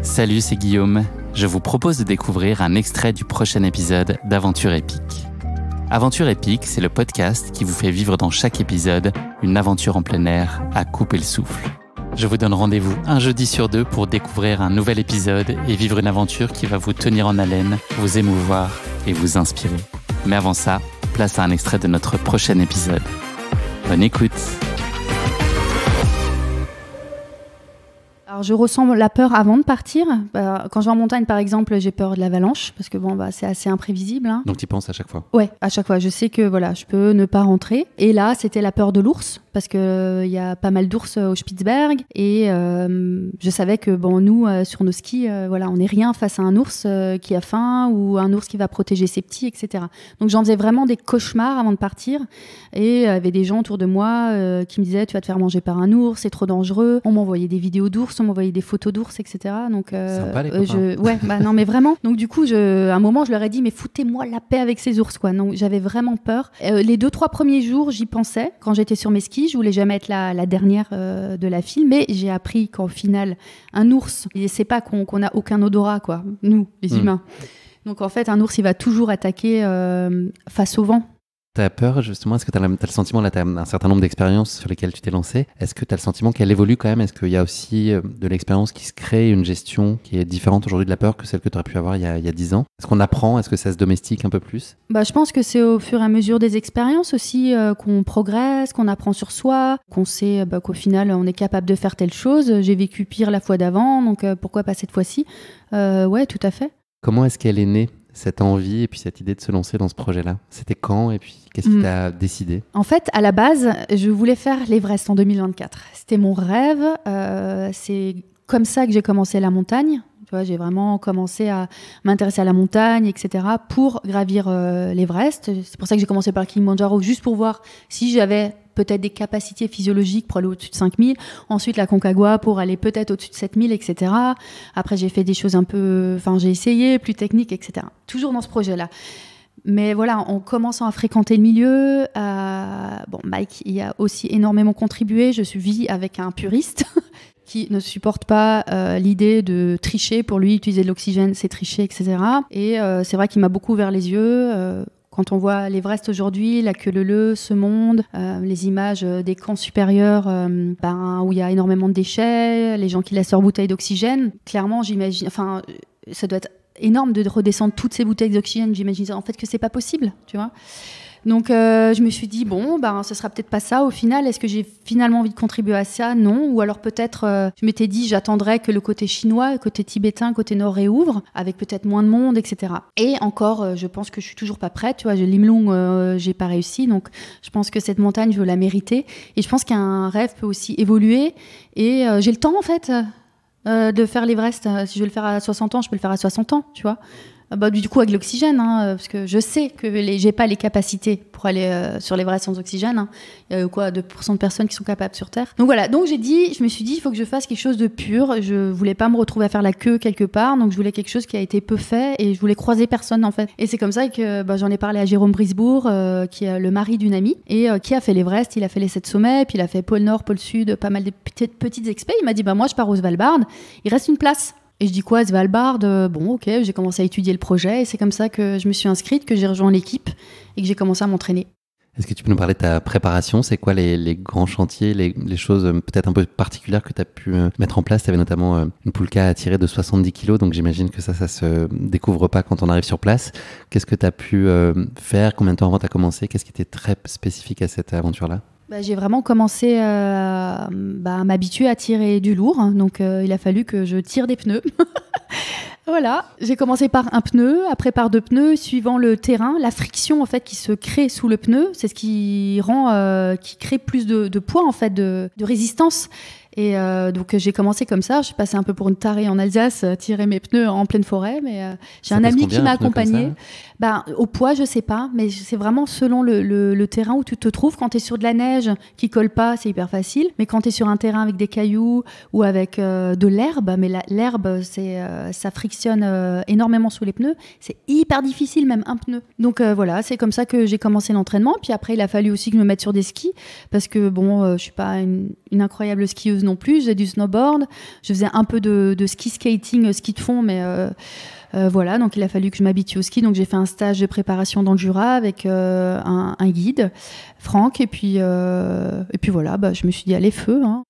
Salut, c'est Guillaume. Je vous propose de découvrir un extrait du prochain épisode d'Aventure épique. Aventure épique, c'est le podcast qui vous fait vivre dans chaque épisode une aventure en plein air à couper le souffle. Je vous donne rendez-vous un jeudi sur 2 pour découvrir un nouvel épisode et vivre une aventure qui va vous tenir en haleine, vous émouvoir et vous inspirer. Mais avant ça, place à un extrait de notre prochain épisode. Bonne écoute. Alors, je ressens la peur avant de partir. Quand je vais en montagne, par exemple, j'ai peur de l'avalanche parce que c'est assez imprévisible. Hein. Donc tu y penses à chaque fois? Ouais, à chaque fois. Je sais que je peux ne pas rentrer. Et là, c'était la peur de l'ours parce que y a pas mal d'ours au Spitzberg et je savais que nous sur nos skis, on n'est rien face à un ours qui a faim ou un ours qui va protéger ses petits, etc. Donc j'en faisais vraiment des cauchemars avant de partir. Et il y avait des gens autour de moi qui me disaient tu vas te faire manger par un ours, c'est trop dangereux. On m'envoyait des vidéos d'ours, on m'envoyait des photos d'ours, etc. Donc sympa les copains. non mais vraiment. Donc du coup, à un moment je leur ai dit mais foutez-moi la paix avec ces ours quoi. Donc j'avais vraiment peur. Les 2-3 premiers jours, j'y pensais quand j'étais sur mes skis. Je voulais jamais être la dernière de la file, mais j'ai appris qu'au final, un ours, c'est pas qu'on n'a aucun odorat, quoi, nous, les humains. Donc en fait, un ours, il va toujours attaquer face au vent. T'as peur, justement? Est-ce que t'as le sentiment, là, t'as un certain nombre d'expériences sur lesquelles tu t'es lancé. Est-ce que t'as le sentiment qu'elle évolue quand même? Est-ce qu'il y a aussi de l'expérience qui se crée, une gestion qui est différente aujourd'hui de la peur que celle que tu aurais pu avoir il y a 10 ans? Est-ce qu'on apprend? Est-ce que ça se domestique un peu plus? Je pense que c'est au fur et à mesure des expériences aussi qu'on progresse, qu'on apprend sur soi, qu'on sait qu'au final, on est capable de faire telle chose. J'ai vécu pire la fois d'avant, donc pourquoi pas cette fois-ci? Ouais, tout à fait. Comment est-ce qu'elle est née, cette envie et puis cette idée de se lancer dans ce projet-là? C'était quand et puis qu'est-ce qui t'a décidé? En fait, à la base, je voulais faire l'Everest en 2024. C'était mon rêve. C'est comme ça que j'ai commencé la montagne. Tu vois, j'ai vraiment commencé à m'intéresser à la montagne, etc. pour gravir l'Everest. C'est pour ça que j'ai commencé par Kilimanjaro, juste pour voir si j'avais peut-être des capacités physiologiques pour aller au-dessus de 5000. Ensuite, la Concagua pour aller peut-être au-dessus de 7000, etc. Après, j'ai fait des choses j'ai essayé, plus techniques, etc. Toujours dans ce projet-là. Mais voilà, en commençant à fréquenter le milieu, Mike, il a aussi énormément contribué. Je vis avec un puriste qui ne supporte pas l'idée de tricher. Pour lui, utiliser de l'oxygène, c'est tricher, etc. Et c'est vrai qu'il m'a beaucoup ouvert les yeux. Quand on voit l'Everest aujourd'hui, la queue leu-leu, ce monde, les images des camps supérieurs où il y a énormément de déchets, les gens qui laissent leurs bouteilles d'oxygène, clairement, j'imagine... ça doit être énorme de redescendre toutes ces bouteilles d'oxygène. J'imagine en fait que c'est pas possible, tu vois. Donc je me suis dit ce sera peut-être pas ça au final. Est-ce que j'ai finalement envie de contribuer à ça? Non. Ou alors peut-être je m'étais dit j'attendrais que le côté chinois, le côté tibétain, le côté nord réouvre avec peut-être moins de monde, etc. Et encore je pense que je suis toujours pas prête. Tu vois, Limlung j'ai pas réussi, donc je pense que cette montagne je veux la mériter. Et je pense qu'un rêve peut aussi évoluer. Et j'ai le temps en fait de faire l'Everest. Si je veux le faire à 60 ans, je peux le faire à 60 ans, tu vois. Du coup avec l'oxygène, parce que je sais que j'ai pas les capacités pour aller sur l'Everest sans oxygène. Il y a 2% de personnes qui sont capables sur Terre. Donc voilà, je me suis dit il faut que je fasse quelque chose de pur. Je voulais pas me retrouver à faire la queue quelque part, donc je voulais quelque chose qui a été peu fait et je voulais croiser personne en fait. Et c'est comme ça que j'en ai parlé à Jérôme Brisbourg, qui est le mari d'une amie et qui a fait l'Everest. Il a fait les 7 sommets, puis il a fait pôle Nord, pôle Sud, pas mal de petites expés. Il m'a dit moi je pars au Svalbard, il reste une place. Et je dis quoi, Svalbard? Ok, j'ai commencé à étudier le projet et c'est comme ça que je me suis inscrite, que j'ai rejoint l'équipe et que j'ai commencé à m'entraîner. Est-ce que tu peux nous parler de ta préparation? C'est quoi les grands chantiers, les choses peut-être un peu particulières que tu as pu mettre en place? Tu avais notamment une poulka à tirer de 70 kilos, donc j'imagine que ça se découvre pas quand on arrive sur place. Qu'est-ce que tu as pu faire? Combien de temps avant tu as commencé? Qu'est-ce qui était très spécifique à cette aventure-là? J'ai vraiment commencé à m'habituer à tirer du lourd. Donc, il a fallu que je tire des pneus. Voilà. J'ai commencé par un pneu, après par 2 pneus, suivant le terrain. La friction, en fait, qui se crée sous le pneu, c'est ce qui qui crée plus de poids, en fait, de résistance. Et donc j'ai commencé comme ça, je suis passée un peu pour une tarée en Alsace, tirer mes pneus en pleine forêt, mais j'ai un ami qui m'a accompagnée. Au poids, je sais pas, mais c'est vraiment selon le terrain où tu te trouves. Quand tu es sur de la neige qui colle pas, c'est hyper facile, mais quand tu es sur un terrain avec des cailloux ou avec de l'herbe, mais l'herbe, ça frictionne énormément sous les pneus, c'est hyper difficile, même un pneu. Donc voilà, c'est comme ça que j'ai commencé l'entraînement. Puis après, il a fallu aussi que je me mette sur des skis, parce que je suis pas une incroyable skieuse skieuse non plus. Je faisais du snowboard, je faisais un peu de ski skating, ski de fond, mais voilà. Donc il a fallu que je m'habitue au ski. Donc j'ai fait un stage de préparation dans le Jura avec un guide, Franck. Et puis voilà, je me suis dit allez feu. Hein.